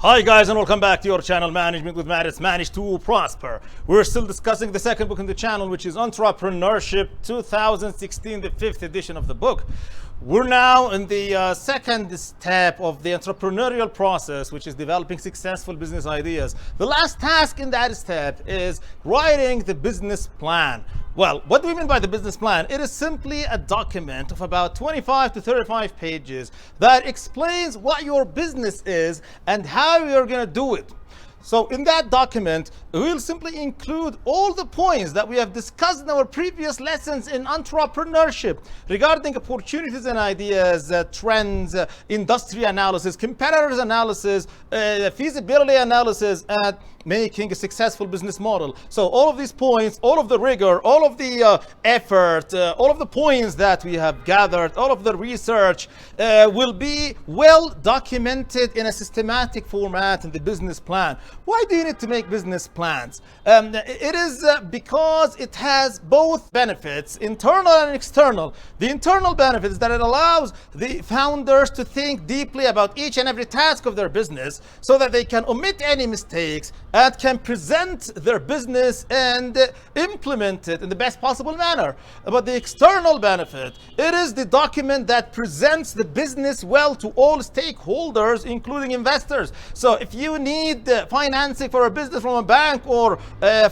Hi guys, and welcome back to your channel Management with Matt. It's Manage to Prosper. We're still discussing the second book in the channel, which is Entrepreneurship 2016, the 5th edition of the book. We're now in the second step of the entrepreneurial process, which is developing successful business ideas. The last task in that step is writing the business plan. Well, what do we mean by the business plan? It is simply a document of about 25 to 35 pages that explains what your business is and how you're going to do it. So in that document, we'll simply include all the points that we have discussed in our previous lessons in entrepreneurship regarding opportunities and ideas, trends, industry analysis, competitors analysis, feasibility analysis, and making a successful business model. So all of these points, all of the rigor, all of the effort, all of the points that we have gathered, all of the research will be well documented in a systematic format in the business plan. Why do you need to make business plans? It is because it has both benefits, internal and external. The internal benefit is that it allows the founders to think deeply about each and every task of their business so that they can omit any mistakes and can present their business and implement it in the best possible manner. But the external benefit, it is the document that presents the business well to all stakeholders, including investors. So if you need financing for a business from a bank or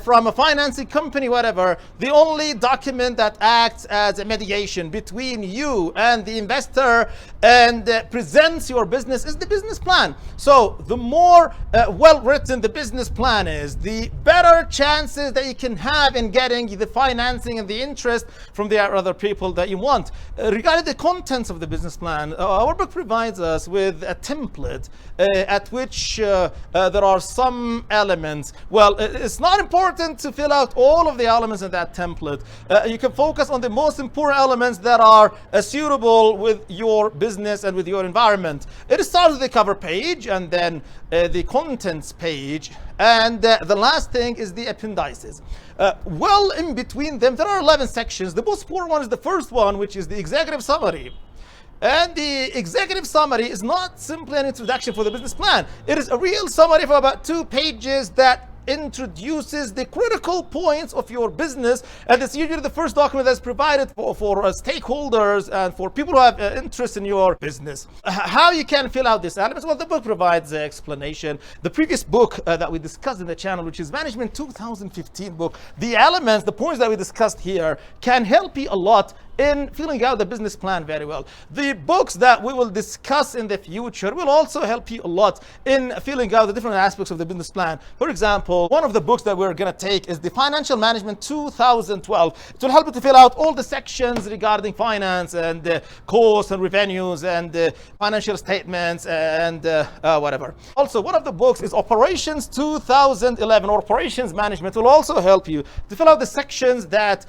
from a financing company, whatever, the only document that acts as a mediation between you and the investor and presents your business is the business plan. So the more well written the business plan is, the better chances that you can have in getting the financing and the interest from the other people that you want. Regarding the contents of the business plan, our book provides us with a template at which there are some elements. Well, it's not important to fill out all of the elements in that template. You can focus on the most important elements that are suitable with your business and with your environment. It starts with the cover page and then the contents page, and the last thing is the appendices. Well, in between them, there are 11 sections. The most important one is the first one, which is the executive summary. And the executive summary is not simply an introduction for the business plan. It is a real summary of about 2 pages that introduces the critical points of your business, and it's usually the first document that's provided for stakeholders and for people who have interest in your business. How you can fill out these elements? Well, the book provides the explanation. The previous book that we discussed in the channel, which is Management 2015 book, the elements, the points that we discussed here can help you a lot in filling out the business plan very well. The books that we will discuss in the future will also help you a lot in filling out the different aspects of the business plan. For example, one of the books that we're going to take is the Financial Management 2012. It will help you to fill out all the sections regarding finance and costs and revenues and financial statements and whatever. Also, one of the books is Operations 2011, or Operations Management. Will also help you to fill out the sections that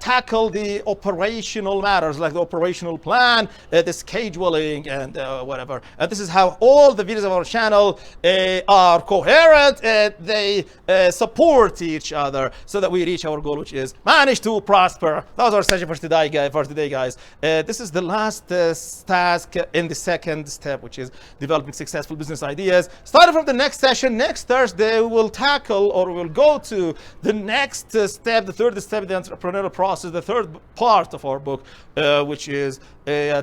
tackle the operational matters, like the operational plan, the scheduling, and whatever. And this is how all the videos of our channel are coherent and they support each other so that we reach our goal, which is manage to prosper. That was our session for today, guys. This is the last task in the second step, which is developing successful business ideas. Starting from the next session, next Thursday, we will tackle, or we will go to the next step, the third step in the entrepreneurial process, the third part of our book, which is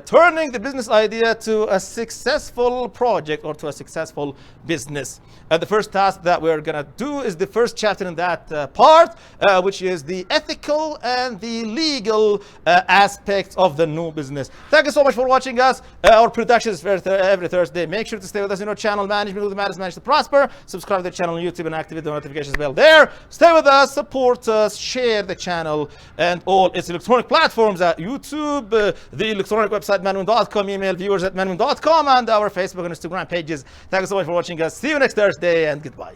turning the business idea to a successful project or to a successful business. And the first task that we're gonna do is the first chapter in that part, which is the ethical and the legal aspects of the new business. Thank you so much for watching us. Our production is every Thursday. Make sure to stay with us in our channel, Management with Matt, Manage to Prosper. Subscribe to the channel on YouTube and activate the notifications bell there. Stay with us, support us, share the channel and all its electronic platforms at YouTube, the electronic website manwim.com, email viewers at manwim.com, and our Facebook and Instagram pages. Thank you so much for watching us. See you next Thursday, and goodbye.